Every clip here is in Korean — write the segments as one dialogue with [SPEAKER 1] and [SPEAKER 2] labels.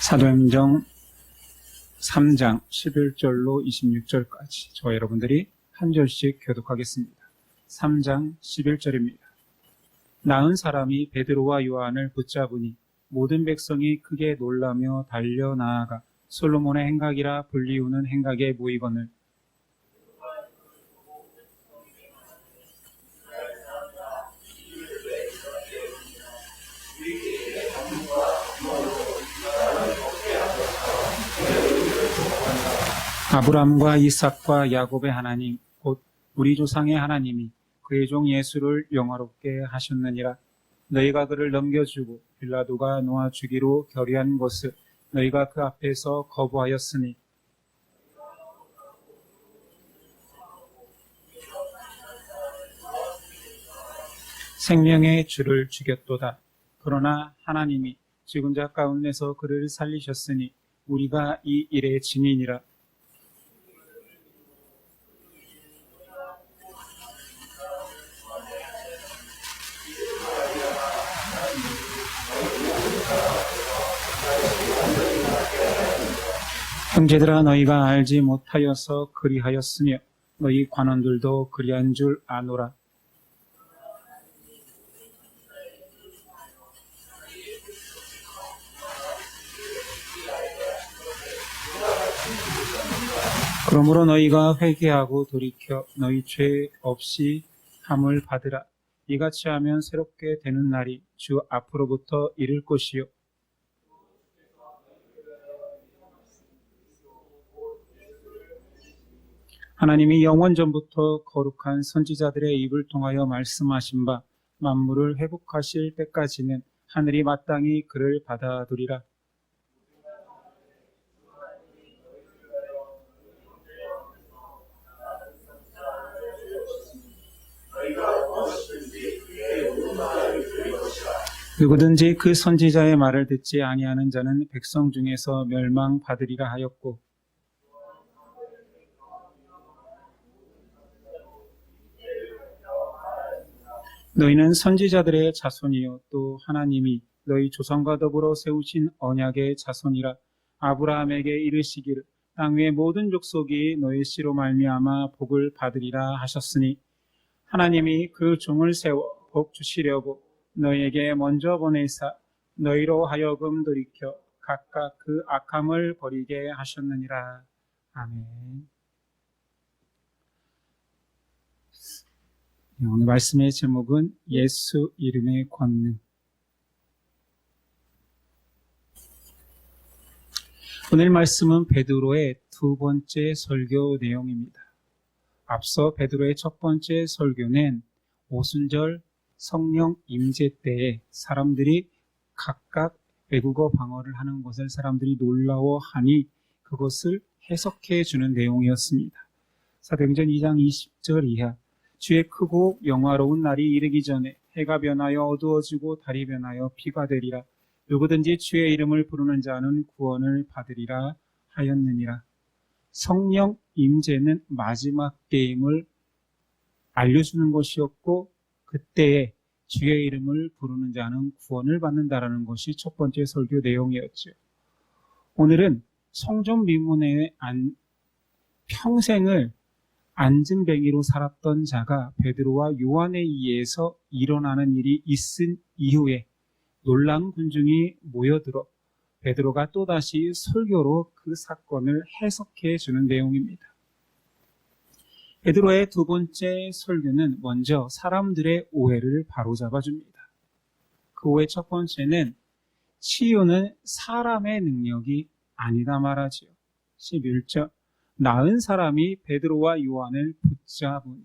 [SPEAKER 1] 사도행전 3장 11절로 26절까지 저와 여러분들이 한 절씩 교독하겠습니다. 3장 11절입니다. 나은 사람이 베드로와 요한을 붙잡으니 모든 백성이 크게 놀라며 달려나아가 솔로몬의 행각이라 불리우는 행각에 모이거늘 아브람과 이삭과 야곱의 하나님 곧 우리 조상의 하나님이 그의 종 예수를 영화롭게 하셨느니라. 너희가 그를 넘겨주고 빌라도가 놓아주기로 결의한 것을 너희가 그 앞에서 거부하였으니 생명의 주를 죽였도다. 그러나 하나님이 죽은 자 가운데서 그를 살리셨으니 우리가 이 일의 증인이라. 형제들아, 너희가 알지 못하여서 그리하였으며 너희 관원들도 그리한 줄 아노라. 그러므로 너희가 회개하고 돌이켜 너희 죄 없이 함을 받으라. 이같이 하면 새롭게 되는 날이 주 앞으로부터 이를 것이요 하나님이 영원 전부터 거룩한 선지자들의 입을 통하여 말씀하신 바 만물을 회복하실 때까지는 하늘이 마땅히 그를 받아들이라. 누구든지 그 선지자의 말을 듣지 아니하는 자는 백성 중에서 멸망받으리라 하였고 너희는 선지자들의 자손이요 또 하나님이 너희 조상과 더불어 세우신 언약의 자손이라. 아브라함에게 이르시기를 땅 위의 모든 족속이 너희 씨로 말미암아 복을 받으리라 하셨으니 하나님이 그 종을 세워 복 주시려고 너희에게 먼저 보내사 너희로 하여금 돌이켜 각각 그 악함을 버리게 하셨느니라. 아멘. 오늘 말씀의 제목은 예수 이름의 권능. 오늘 말씀은 베드로의 두 번째 설교 내용입니다. 앞서 베드로의 첫 번째 설교는 오순절 성령 임재 때에 사람들이 각각 외국어 방언을 하는 것을 사람들이 놀라워하니 그것을 해석해 주는 내용이었습니다. 사도행전 2장 20절 이하 주의 크고 영화로운 날이 이르기 전에 해가 변하여 어두워지고 달이 변하여 피가 되리라. 누구든지 주의 이름을 부르는 자는 구원을 받으리라 하였느니라. 성령 임재는 마지막 때임을 알려주는 것이었고 그때에 주의 이름을 부르는 자는 구원을 받는다라는 것이 첫 번째 설교 내용이었죠. 오늘은 성전 미문에 평생을 안진뱅이로 살았던 자가 베드로와 요한에 의해서 일어나는 일이 있은 이후에 놀라운 군중이 모여들어 베드로가 또다시 설교로 그 사건을 해석해 주는 내용입니다. 베드로의 두 번째 설교는 먼저 사람들의 오해를 바로잡아 줍니다. 그 오해 첫 번째는 치유는 사람의 능력이 아니다 말하지요. 11절 나은 사람이 베드로와 요한을 붙잡으니.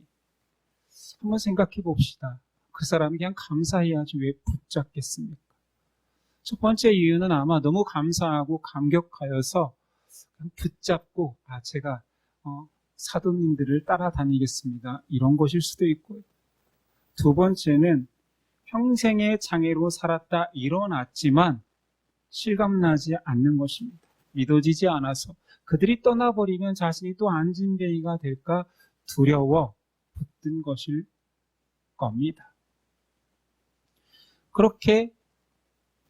[SPEAKER 1] 한번 생각해 봅시다. 그 사람이 그냥 감사해야지 왜 붙잡겠습니까? 첫 번째 이유는 아마 너무 감사하고 감격하여서 그냥 붙잡고 제가 사도님들을 따라다니겠습니다. 이런 것일 수도 있고요. 두 번째는 평생의 장애로 살았다 일어났지만 실감나지 않는 것입니다. 믿어지지 않아서 그들이 떠나버리면 자신이 또 안진뱅이가 될까 두려워 붙든 것일 겁니다. 그렇게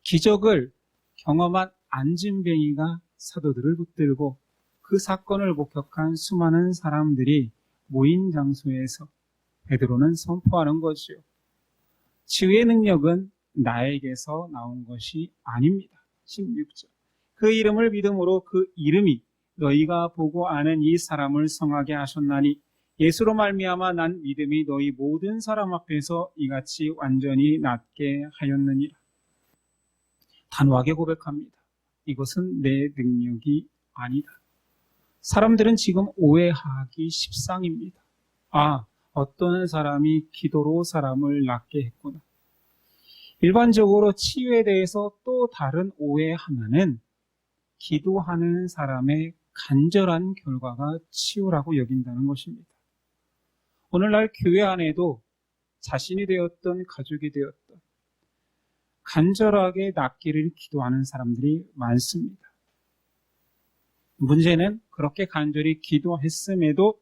[SPEAKER 1] 기적을 경험한 안진뱅이가 사도들을 붙들고 그 사건을 목격한 수많은 사람들이 모인 장소에서 베드로는 선포하는 거지요. 치유의 능력은 나에게서 나온 것이 아닙니다. 16절. 그 이름을 믿음으로 그 이름이 너희가 보고 아는 이 사람을 성하게 하셨나니 예수로 말미암아 난 믿음이 너희 모든 사람 앞에서 이같이 완전히 낫게 하였느니라. 단호하게 고백합니다. 이것은 내 능력이 아니다. 사람들은 지금 오해하기 십상입니다. 어떤 사람이 기도로 사람을 낫게 했구나. 일반적으로 치유에 대해서 또 다른 오해 하나는 기도하는 사람의 간절한 결과가 치유라고 여긴다는 것입니다. 오늘날 교회 안에도 자신이 되었던 가족이 되었던 간절하게 낫기를 기도하는 사람들이 많습니다. 문제는 그렇게 간절히 기도했음에도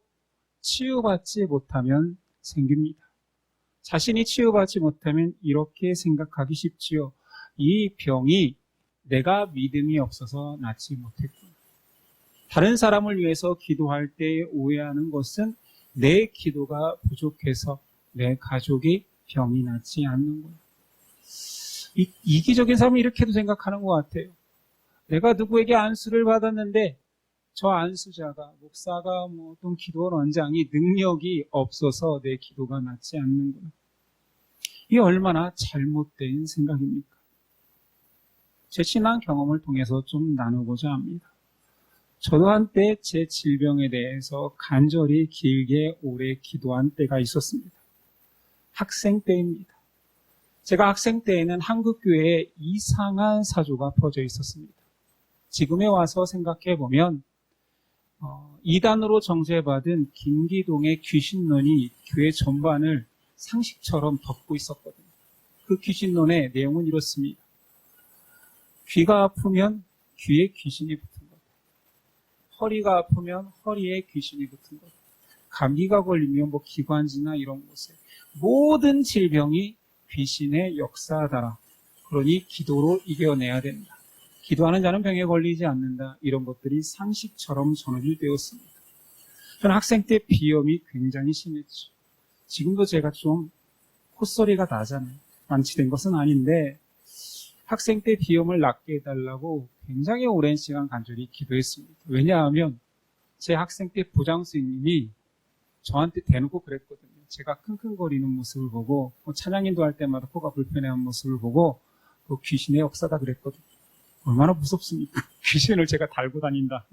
[SPEAKER 1] 치유받지 못하면 생깁니다. 자신이 치유받지 못하면 이렇게 생각하기 쉽지요. 이 병이 내가 믿음이 없어서 낫지 못했구나. 다른 사람을 위해서 기도할 때 오해하는 것은 내 기도가 부족해서 내 가족이 병이 낫지 않는구나. 이기적인 사람은 이렇게도 생각하는 것 같아요. 내가 누구에게 안수를 받았는데 저 안수자가, 목사가 어떤 기도 원장이 능력이 없어서 내 기도가 낫지 않는구나. 이게 얼마나 잘못된 생각입니까? 제 신앙 경험을 통해서 좀 나누고자 합니다. 저도 한때 제 질병에 대해서 간절히 길게 오래 기도한 때가 있었습니다. 학생 때입니다. 제가 학생 때에는 한국교회에 이상한 사조가 퍼져 있었습니다. 지금에 와서 생각해 보면 이단으로 정죄받은 김기동의 귀신론이 교회 전반을 상식처럼 덮고 있었거든요. 그 귀신론의 내용은 이렇습니다. 귀가 아프면 귀에 귀신이 붙은 것. 허리가 아프면 허리에 귀신이 붙은 것. 감기가 걸리면 기관지나 이런 곳에 모든 질병이 귀신의 역사다라. 그러니 기도로 이겨내야 된다. 기도하는 자는 병에 걸리지 않는다. 이런 것들이 상식처럼 전해질때였습니다. 저는 학생 때 비염이 굉장히 심했죠. 지금도 제가 좀 콧소리가 나잖아요. 완치된 것은 아닌데 학생 때 비염을 낫게 해달라고 굉장히 오랜 시간 간절히 기도했습니다. 왜냐하면 제 학생 때 부장 선생님이 저한테 대놓고 그랬거든요. 제가 킁킁거리는 모습을 보고 찬양인도 할 때마다 코가 불편해하는 모습을 보고 그 귀신의 역사다 그랬거든요. 얼마나 무섭습니까? 귀신을 제가 달고 다닌다.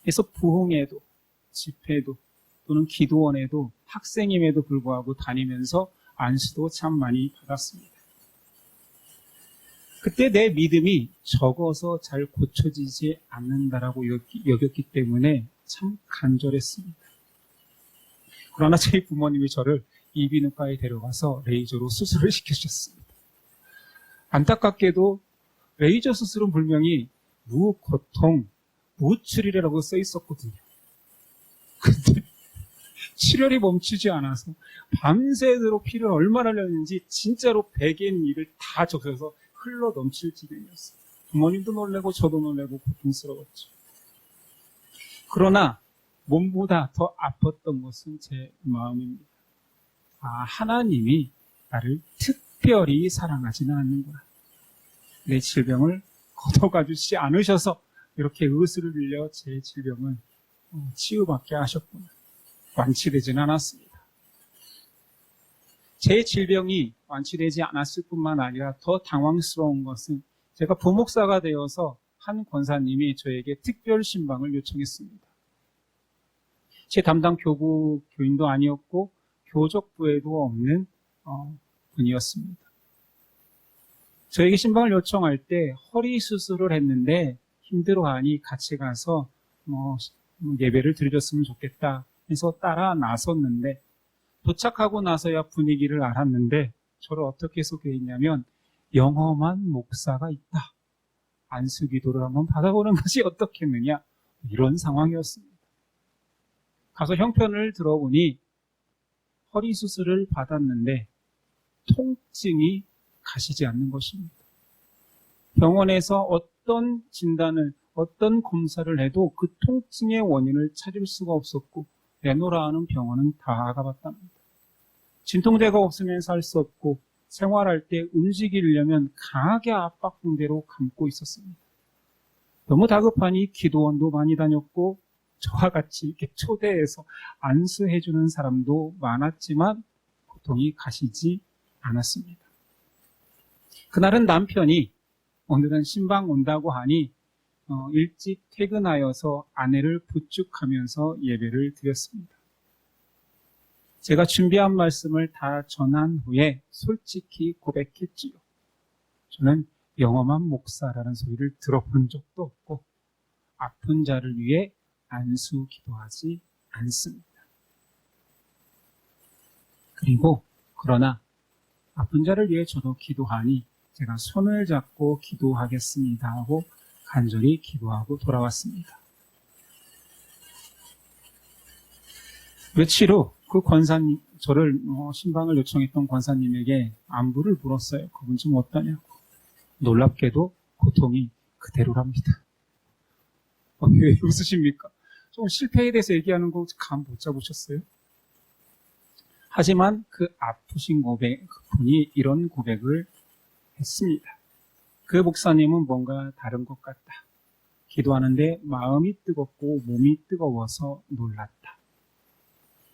[SPEAKER 1] 그래서 부흥에도 집회도 또는 기도원에도 학생임에도 불구하고 다니면서 안수도 참 많이 받았습니다. 그때 내 믿음이 적어서 잘 고쳐지지 않는다라고 여겼기 때문에 참 간절했습니다. 그러나 저희 부모님이 저를 이비인후과에 데려가서 레이저로 수술을 시켜주셨습니다. 안타깝게도 레이저 수술은 분명히 무고통, 무출혈이라고 써 있었거든요. 근데 출혈이 멈추지 않아서 밤새도록 피를 얼마나 흘렸는지 진짜로 베개 니를 다 적셔서 흘러 넘칠 지경이었어요. 부모님도 놀래고 저도 놀래고 고통스러웠죠. 그러나 몸보다 더 아팠던 것은 제 마음입니다. 하나님이 나를 특별히 사랑하지는 않는구나. 내 질병을 걷어가 주지 않으셔서 이렇게 의술을 빌려 제 질병을 치유받게 하셨구나. 완치되지는 않았습니다. 제 질병이 완치되지 않았을 뿐만 아니라 더 당황스러운 것은 제가 부목사가 되어서 한 권사님이 저에게 특별 신방을 요청했습니다. 제 담당 교인도 아니었고 교적부에도 없는 분이었습니다. 저에게 신방을 요청할 때 허리 수술을 했는데 힘들어하니 같이 가서 예배를 드려줬으면 좋겠다 해서 따라 나섰는데 도착하고 나서야 분위기를 알았는데 저를 어떻게 소개했냐면 영험한 목사가 있다. 안수기도를 한번 받아보는 것이 어떻겠느냐. 이런 상황이었습니다. 가서 형편을 들어보니 허리 수술을 받았는데 통증이 가시지 않는 것입니다. 병원에서 어떤 진단을, 어떤 검사를 해도 그 통증의 원인을 찾을 수가 없었고, 내노라 하는 병원은 다 가봤답니다. 진통제가 없으면 살 수 없고, 생활할 때 움직이려면 강하게 압박붕대로 감고 있었습니다. 너무 다급하니 기도원도 많이 다녔고, 저와 같이 이렇게 초대해서 안수해주는 사람도 많았지만, 고통이 가시지 않았습니다. 그날은 남편이 오늘은 신방 온다고 하니 일찍 퇴근하여서 아내를 부축하면서 예배를 드렸습니다. 제가 준비한 말씀을 다 전한 후에 솔직히 고백했지요. 저는 영험한 목사라는 소리를 들어본 적도 없고 아픈 자를 위해 안수 기도하지 않습니다. 그러나 아픈 자를 위해 저도 기도하니 제가 손을 잡고 기도하겠습니다 하고 간절히 기도하고 돌아왔습니다. 며칠 후 그 권사님, 저를 신방을 요청했던 권사님에게 안부를 물었어요. 그분 좀 어떠냐고. 놀랍게도 고통이 그대로랍니다. 왜 웃으십니까? 좀 실패에 대해서 얘기하는 거 감 못 잡으셨어요? 하지만 그 아프신 그분이 이런 고백을 했습니다. 그 목사님은 뭔가 다른 것 같다. 기도하는데 마음이 뜨겁고 몸이 뜨거워서 놀랐다.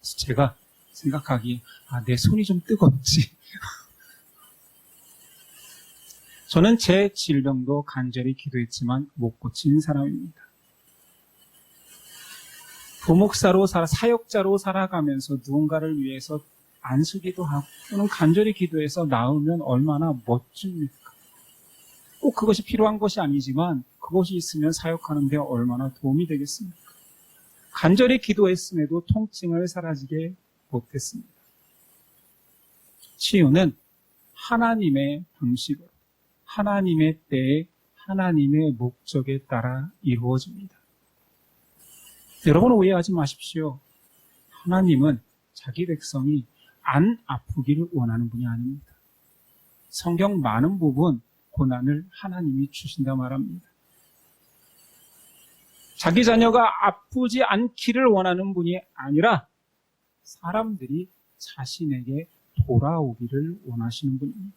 [SPEAKER 1] 그래서 제가 생각하기에 내 손이 좀 뜨겁지. 저는 제 질병도 간절히 기도했지만 못 고친 사람입니다. 부목사로 사역자로 살아가면서 누군가를 위해서 안수기도 하고 또는 간절히 기도해서 나으면 얼마나 멋집니까? 꼭 그것이 필요한 것이 아니지만 그것이 있으면 사역하는 데 얼마나 도움이 되겠습니까? 간절히 기도했음에도 통증을 사라지게 못했습니다. 치유는 하나님의 방식으로, 하나님의 때에, 하나님의 목적에 따라 이루어집니다. 여러분 오해하지 마십시오. 하나님은 자기 백성이 안 아프기를 원하는 분이 아닙니다. 성경 많은 부분 고난을 하나님이 주신다 말합니다. 자기 자녀가 아프지 않기를 원하는 분이 아니라 사람들이 자신에게 돌아오기를 원하시는 분입니다.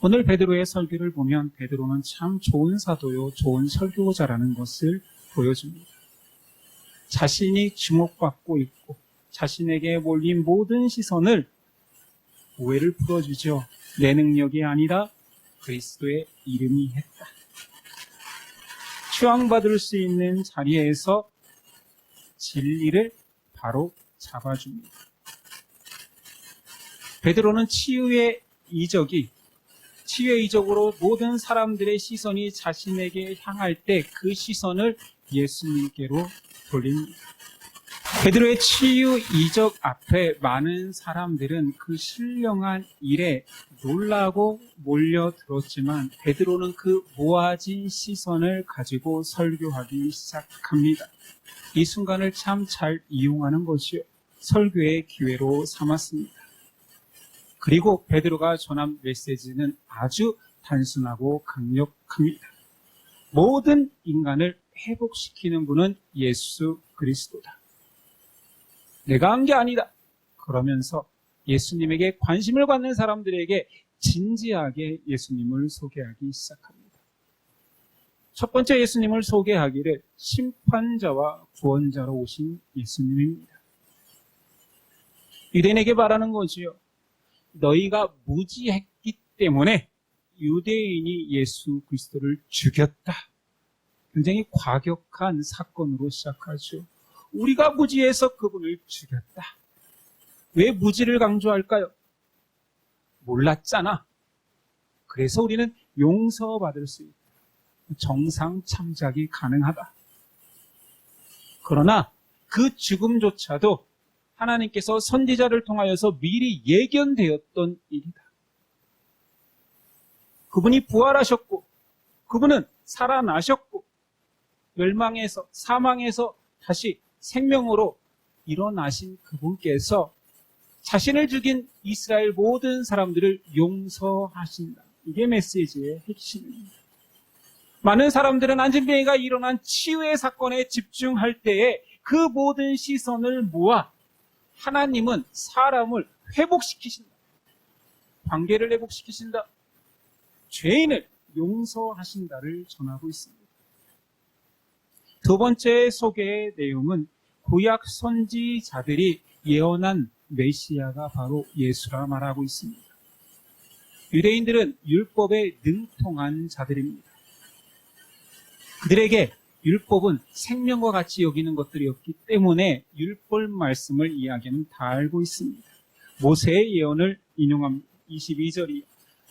[SPEAKER 1] 오늘 베드로의 설교를 보면 베드로는 참 좋은 사도요, 좋은 설교자라는 것을 보여줍니다. 자신이 주목받고 있고 자신에게 몰린 모든 시선을 오해를 풀어주죠. 내 능력이 아니라 그리스도의 이름이 했다. 추앙받을 수 있는 자리에서 진리를 바로 잡아줍니다. 베드로는 치유의 이적으로 모든 사람들의 시선이 자신에게 향할 때 그 시선을 예수님께로 돌립니다. 베드로의 치유 이적 앞에 많은 사람들은 그 신령한 일에 놀라고 몰려들었지만 베드로는 그 모아진 시선을 가지고 설교하기 시작합니다. 이 순간을 참 잘 이용하는 것이 설교의 기회로 삼았습니다. 그리고 베드로가 전한 메시지는 아주 단순하고 강력합니다. 모든 인간을 회복시키는 분은 예수 그리스도다. 내가 한 게 아니다. 그러면서 예수님에게 관심을 갖는 사람들에게 진지하게 예수님을 소개하기 시작합니다. 첫 번째 예수님을 소개하기를 심판자와 구원자로 오신 예수님입니다. 유대인에게 말하는 거지요. 너희가 무지했기 때문에 유대인이 예수 그리스도를 죽였다. 굉장히 과격한 사건으로 시작하죠. 우리가 무지해서 그분을 죽였다. 왜 무지를 강조할까요? 몰랐잖아. 그래서 우리는 용서받을 수 있다. 정상 참작이 가능하다. 그러나 그 죽음조차도 하나님께서 선지자를 통하여서 미리 예견되었던 일이다. 그분이 부활하셨고 그분은 살아나셨고 멸망에서 사망에서 다시 생명으로 일어나신 그분께서 자신을 죽인 이스라엘 모든 사람들을 용서하신다. 이게 메시지의 핵심입니다. 많은 사람들은 안진뱅이가 일어난 치유의 사건에 집중할 때에 그 모든 시선을 모아 하나님은 사람을 회복시키신다. 관계를 회복시키신다. 죄인을 용서하신다를 전하고 있습니다. 두 번째 소개의 내용은 구약 선지자들이 예언한 메시아가 바로 예수라 말하고 있습니다. 유대인들은 율법에 능통한 자들입니다. 그들에게 율법은 생명과 같이 여기는 것들이었기 때문에 율법 말씀을 이야기는 다 알고 있습니다. 모세의 예언을 인용합니다. 22절이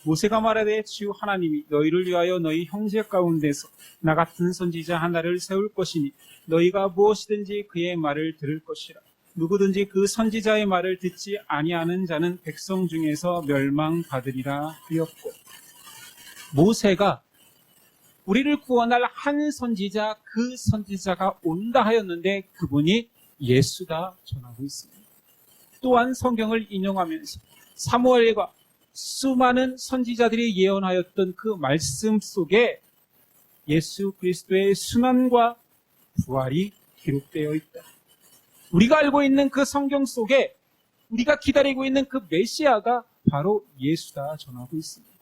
[SPEAKER 1] 모세가 말하되 주 하나님이 너희를 위하여 너희 형제 가운데서 나 같은 선지자 하나를 세울 것이니 너희가 무엇이든지 그의 말을 들을 것이라. 누구든지 그 선지자의 말을 듣지 아니하는 자는 백성 중에서 멸망받으리라 하였고, 모세가 우리를 구원할 한 선지자, 그 선지자가 온다 하였는데 그분이 예수다 전하고 있습니다. 또한 성경을 인용하면서 사무엘과 수많은 선지자들이 예언하였던 그 말씀 속에 예수 그리스도의 순환과 부활이 기록되어 있다. 우리가 알고 있는 그 성경 속에 우리가 기다리고 있는 그 메시아가 바로 예수다 전하고 있습니다.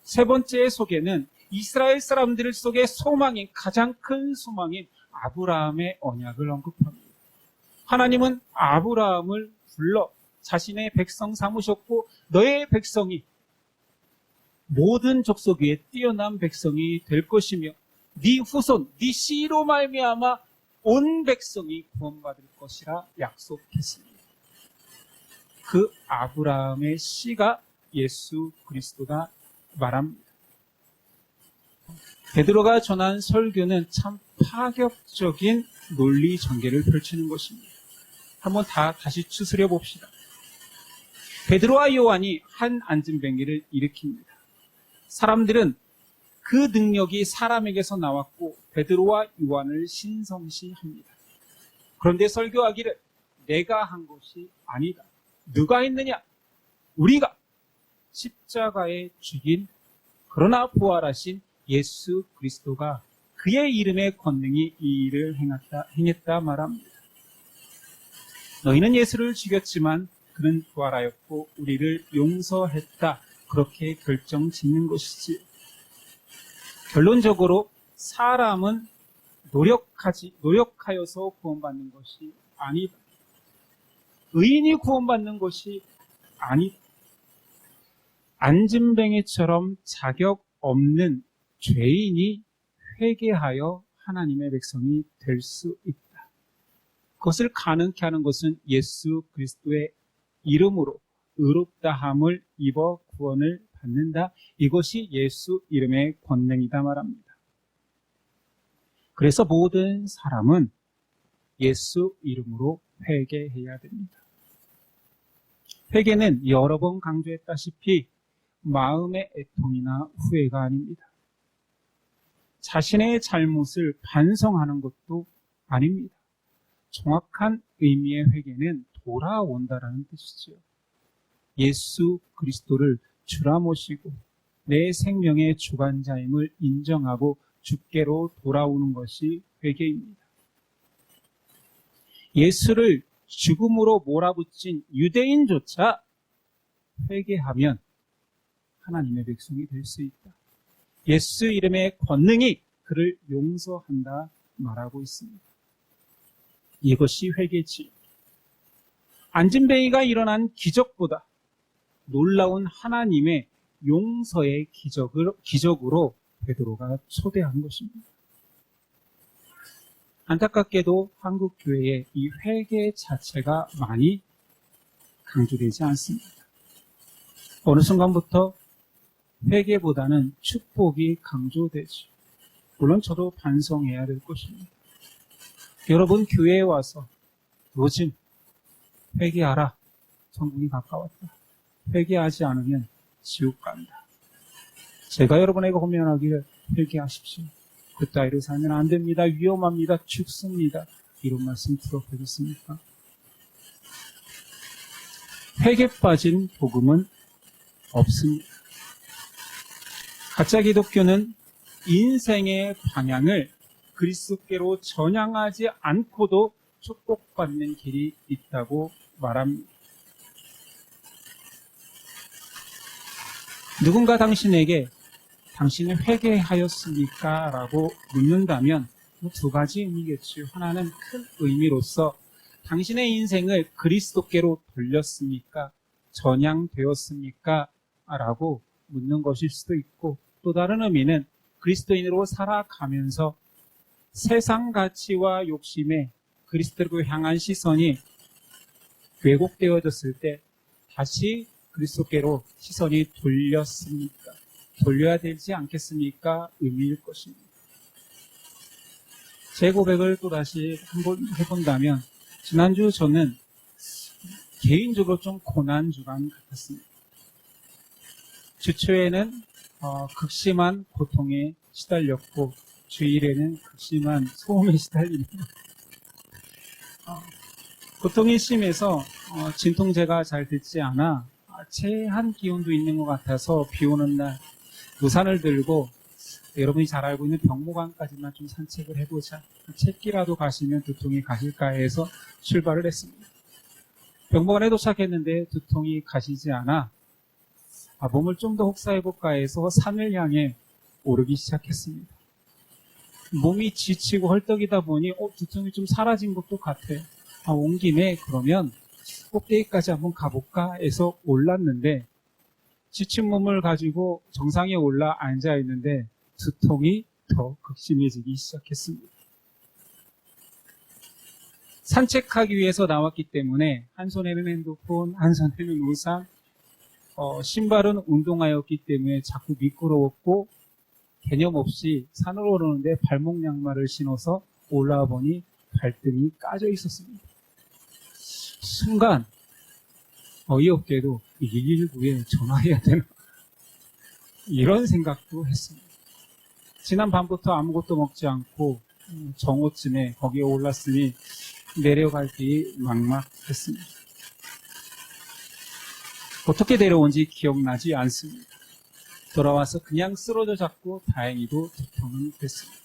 [SPEAKER 1] 세 번째 소개는 이스라엘 사람들 속에 소망인, 가장 큰 소망인 아브라함의 언약을 언급합니다. 하나님은 아브라함을 불러 자신의 백성 삼으셨고 너의 백성이 모든 족속 위에 뛰어난 백성이 될 것이며 네 후손, 네 씨로 말미암아 온 백성이 구원받을 것이라 약속했습니다. 그 아브라함의 씨가 예수 그리스도가 말합니다. 베드로가 전한 설교는 참 파격적인 논리 전개를 펼치는 것입니다. 한번 다시 추스려 봅시다. 베드로와 요한이 한 안진뱅이를 일으킵니다. 사람들은 그 능력이 사람에게서 나왔고 베드로와 요한을 신성시합니다. 그런데 설교하기를 내가 한 것이 아니다. 누가 했느냐? 우리가 십자가에 죽인 그러나 부활하신 예수 그리스도가 그의 이름의 권능이 이 일을 행했다 말합니다. 너희는 예수를 죽였지만 그는 부활하였고 우리를 용서했다. 그렇게 결정짓는 것이지. 결론적으로 사람은 노력하여서 구원받는 것이 아니다. 의인이 구원받는 것이 아니다. 안진뱅이처럼 자격 없는 죄인이 회개하여 하나님의 백성이 될 수 있다. 그것을 가능케 하는 것은 예수 그리스도의 이름으로 의롭다함을 입어 구원을 받는다. 이것이 예수 이름의 권능이다 말합니다. 그래서 모든 사람은 예수 이름으로 회개해야 됩니다. 회개는 여러 번 강조했다시피 마음의 애통이나 후회가 아닙니다. 자신의 잘못을 반성하는 것도 아닙니다. 정확한 의미의 회개는 돌아온다라는 뜻이죠. 예수 그리스도를 주라 모시고 내 생명의 주관자임을 인정하고 주께로 돌아오는 것이 회개입니다. 예수를 죽음으로 몰아붙인 유대인조차 회개하면 하나님의 백성이 될 수 있다. 예수 이름의 권능이 그를 용서한다 말하고 있습니다. 이것이 회개지. 안진뱅이가 일어난 기적보다 놀라운 하나님의 용서의 기적으로 베드로가 초대한 것입니다. 안타깝게도 한국 교회에 이 회개 자체가 많이 강조되지 않습니다. 어느 순간부터 회개보다는 축복이 강조되죠. 물론 저도 반성해야 될 것입니다. 여러분 교회에 와서 요즘 회개하라. 천국이 가까웠다. 회개하지 않으면 지옥 간다. 제가 여러분에게 호면하기를 회개하십시오. 그 따위로 살면 안 됩니다. 위험합니다. 죽습니다. 이런 말씀 들어보셨습니까? 회개 빠진 복음은 없습니다. 가짜 기독교는 인생의 방향을 그리스도께로 전향하지 않고도 축복받는 길이 있다고 말합니다. 누군가 당신에게 당신은 회개하였습니까? 라고 묻는다면 두 가지 의미겠죠. 하나는 큰 의미로서 당신의 인생을 그리스도께로 돌렸습니까? 전향되었습니까? 라고 묻는 것일 수도 있고, 또 다른 의미는 그리스도인으로 살아가면서 세상 가치와 욕심에 그리스도로 향한 시선이 왜곡되어졌을 때 다시 그리스도께로 시선이 돌렸습니까? 돌려야 되지 않겠습니까? 의미일 것입니다. 제 고백을 또다시 한번 해본다면, 지난주 저는 개인적으로 좀 고난주간 같았습니다. 주초에는 극심한 고통에 시달렸고, 주일에는 극심한 소음에 시달립니다. 고통이 심해서 진통제가 잘 듣지 않아 체한 기운도 있는 것 같아서 비 오는 날 우산을 들고 여러분이 잘 알고 있는 병무관까지만 좀 산책을 해보자. 책기라도 가시면 두통이 가실까 해서 출발을 했습니다. 병무관에 도착했는데 두통이 가시지 않아 몸을 좀 더 혹사해볼까 해서 산을 향해 오르기 시작했습니다. 몸이 지치고 헐떡이다 보니 두통이 좀 사라진 것도 같아요. 온 김에 그러면 꼭대기까지 한번 가볼까 해서 올랐는데 지친 몸을 가지고 정상에 올라 앉아있는데 두통이 더 극심해지기 시작했습니다. 산책하기 위해서 나왔기 때문에 한 손에는 핸드폰, 한 손에는 우산, 신발은 운동화였기 때문에 자꾸 미끄러웠고 개념 없이 산을 오르는데 발목 양말을 신어서 올라와 보니 발등이 까져 있었습니다. 순간 어이없게도 119에 전화해야 되나 이런 생각도 했습니다. 지난 밤부터 아무것도 먹지 않고 정오쯤에 거기에 올랐으니 내려갈 길이 막막했습니다. 어떻게 내려온지 기억나지 않습니다. 돌아와서 그냥 쓰러져 잡고 다행히도 두통은 됐습니다.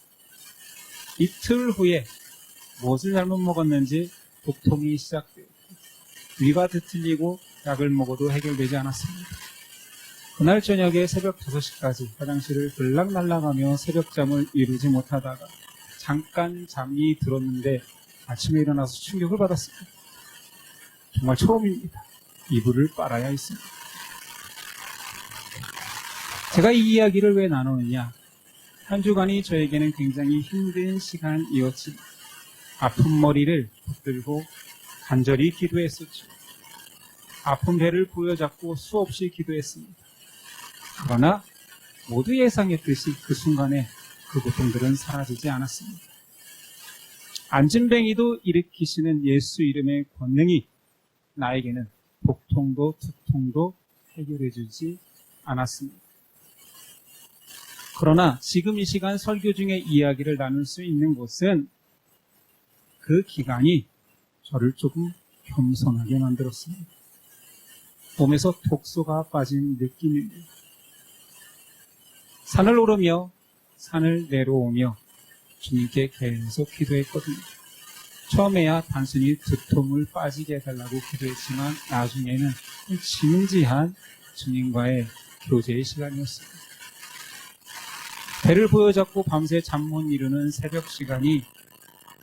[SPEAKER 1] 이틀 후에 무엇을 잘못 먹었는지 복통이 시작되었고 위가 뒤틀리고 약을 먹어도 해결되지 않았습니다. 그날 저녁에 새벽 5시까지 화장실을 들락날락하며 새벽잠을 이루지 못하다가 잠깐 잠이 들었는데 아침에 일어나서 충격을 받았습니다. 정말 처음입니다. 이불을 빨아야 했습니다. 제가 이 이야기를 왜 나누느냐? 한 주간이 저에게는 굉장히 힘든 시간이었지. 아픈 머리를 붙들고 간절히 기도했었죠. 아픈 배를 부여잡고 수없이 기도했습니다. 그러나 모두 예상했듯이 그 순간에 그 고통들은 사라지지 않았습니다. 안진뱅이도 일으키시는 예수 이름의 권능이 나에게는 복통도 두통도 해결해주지 않았습니다. 그러나 지금 이 시간 설교 중에 이야기를 나눌 수 있는 것은 그 기간이 저를 조금 겸손하게 만들었습니다. 몸에서 독소가 빠진 느낌입니다. 산을 오르며 산을 내려오며 주님께 계속 기도했거든요. 처음에야 단순히 두통을 빠지게 해달라고 기도했지만 나중에는 진지한 주님과의 교제의 시간이었습니다. 배를 부여잡고 밤새 잠 못 이루는 새벽 시간이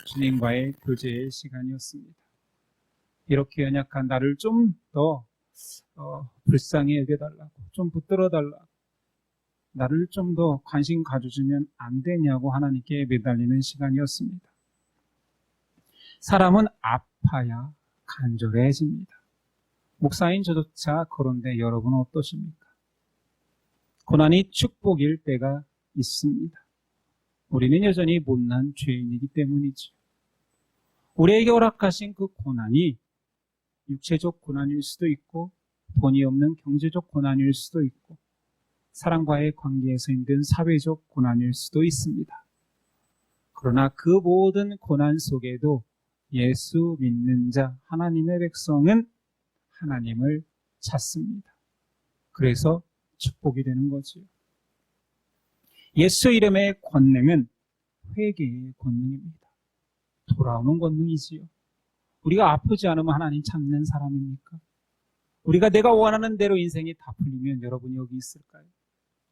[SPEAKER 1] 주님과의 교제의 시간이었습니다. 이렇게 연약한 나를 좀 더 불쌍히 여겨달라고, 좀 붙들어달라고, 나를 좀 더 관심 가져주면 안 되냐고 하나님께 매달리는 시간이었습니다. 사람은 아파야 간절해집니다. 목사인 저조차 그런데 여러분은 어떠십니까? 고난이 축복일 때가 있습니다. 우리는 여전히 못난 죄인이기 때문이죠. 우리에게 허락하신 그 고난이 육체적 고난일 수도 있고 돈이 없는 경제적 고난일 수도 있고 사람과의 관계에서 힘든 사회적 고난일 수도 있습니다. 그러나 그 모든 고난 속에도 예수 믿는 자, 하나님의 백성은 하나님을 찾습니다. 그래서 축복이 되는 거지요. 예수 이름의 권능은 회개의 권능입니다. 돌아오는 권능이지요. 우리가 아프지 않으면 하나님 찾는 사람입니까? 우리가 내가 원하는 대로 인생이 다 풀리면 여러분이 여기 있을까요?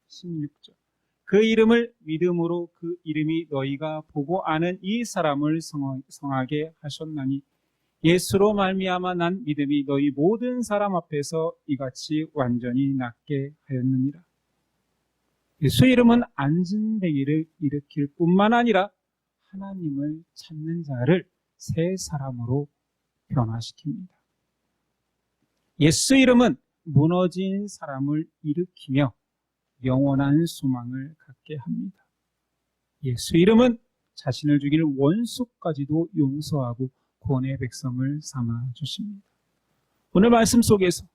[SPEAKER 1] 16절. 그 이름을 믿음으로 그 이름이 너희가 보고 아는 이 사람을 성하게 하셨나니 예수로 말미암아 난 믿음이 너희 모든 사람 앞에서 이같이 완전히 낫게 하였느니라. 예수 이름은 안진뱅이를 일으킬 뿐만 아니라 하나님을 찾는 자를 새 사람으로 변화시킵니다. 예수 이름은 무너진 사람을 일으키며 영원한 소망을 갖게 합니다. 예수 이름은 자신을 죽일 원수까지도 용서하고 구원의 백성을 삼아 주십니다. 오늘 말씀 속에서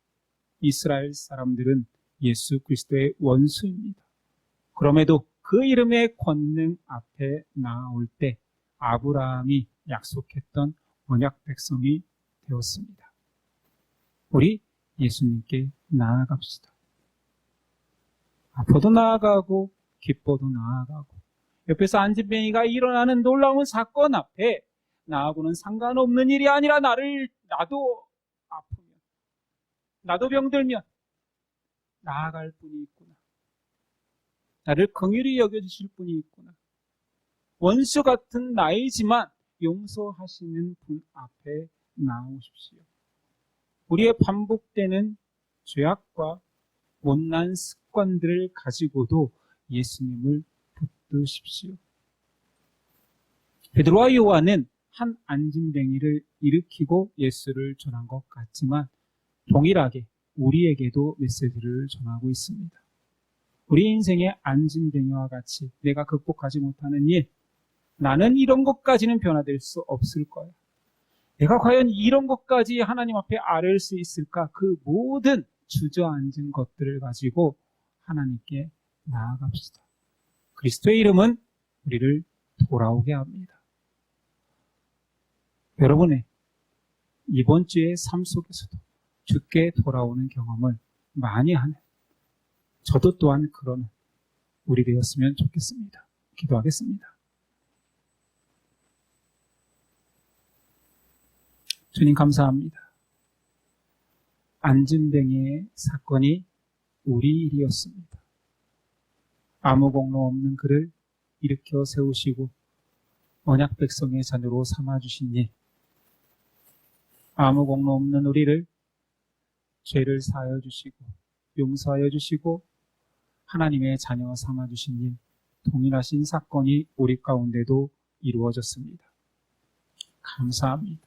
[SPEAKER 1] 이스라엘 사람들은 예수 그리스도의 원수입니다. 그럼에도 그 이름의 권능 앞에 나올 때 아브라함이 약속했던 언약 백성이 되었습니다. 우리 예수님께 나아갑시다. 아파도 나아가고 기뻐도 나아가고 옆에서 안진뱅이가 일어나는 놀라운 사건 앞에 나하고는 상관없는 일이 아니라 나도 아프면 나도 병들면 나아갈 분이 있구나. 나를 긍휼히 여겨주실 분이 있구나. 원수 같은 나이지만 용서하시는 분 앞에 나오십시오. 우리의 반복되는 죄악과 못난 습관들을 가지고도 예수님을 붙드십시오. 베드로와 요한은 한 안진뱅이를 일으키고 예수를 전한 것 같지만 동일하게 우리에게도 메시지를 전하고 있습니다. 우리 인생의 안진뱅이와 같이 내가 극복하지 못하는 일, 나는 이런 것까지는 변화될 수 없을 거야. 내가 과연 이런 것까지 하나님 앞에 아뢰을 수 있을까? 그 모든 주저앉은 것들을 가지고 하나님께 나아갑시다. 그리스도의 이름은 우리를 돌아오게 합니다. 여러분의 이번 주의 삶 속에서도 주께 돌아오는 경험을 많이 하는, 저도 또한 그런 우리 되었으면 좋겠습니다. 기도하겠습니다. 주님 감사합니다. 안진뱅이의 사건이 우리 일이었습니다. 아무 공로 없는 그를 일으켜 세우시고 언약 백성의 자녀로 삼아주신 일, 아무 공로 없는 우리를 죄를 사하여 주시고 용서하여 주시고 하나님의 자녀 삼아주신 일, 동일하신 사건이 우리 가운데도 이루어졌습니다. 감사합니다.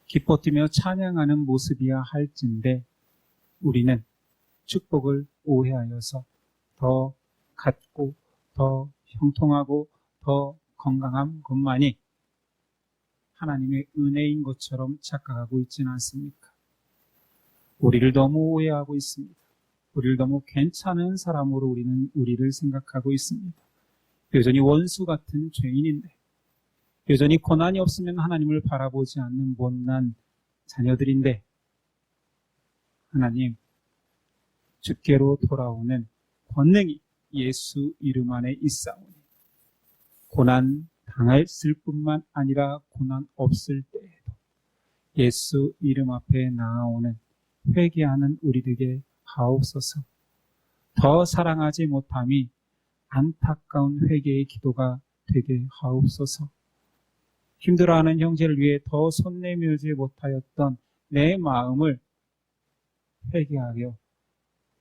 [SPEAKER 1] 기뻐 뛰며 찬양하는 모습이야 할진데 우리는 축복을 오해하여서 더 갖고 더 형통하고 더 건강한 것만이 하나님의 은혜인 것처럼 착각하고 있지는 않습니까? 우리를 너무 오해하고 있습니다. 우리를 너무 괜찮은 사람으로 우리를 생각하고 있습니다. 여전히 원수 같은 죄인인데, 여전히 고난이 없으면 하나님을 바라보지 않는 못난 자녀들인데, 하나님, 주께로 돌아오는 권능이 예수 이름 안에 있사오니 고난 당했을 뿐만 아니라 고난 없을 때에도 예수 이름 앞에 나아오는 회개하는 우리들에게 하옵소서. 더 사랑하지 못함이 안타까운 회개의 기도가 되게 하옵소서. 힘들어하는 형제를 위해 더 손 내밀지 못하였던 내 마음을 회개하여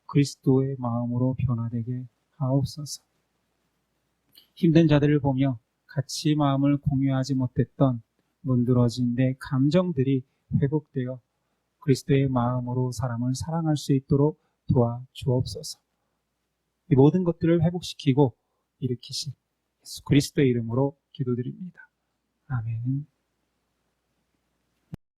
[SPEAKER 1] 그리스도의 마음으로 변화되게 하옵소서. 힘든 자들을 보며 같이 마음을 공유하지 못했던 문드러진 내 감정들이 회복되어 그리스도의 마음으로 사람을 사랑할 수 있도록 도와주옵소서. 이 모든 것들을 회복시키고 일으키신 예수 그리스도의 이름으로 기도드립니다. 아멘.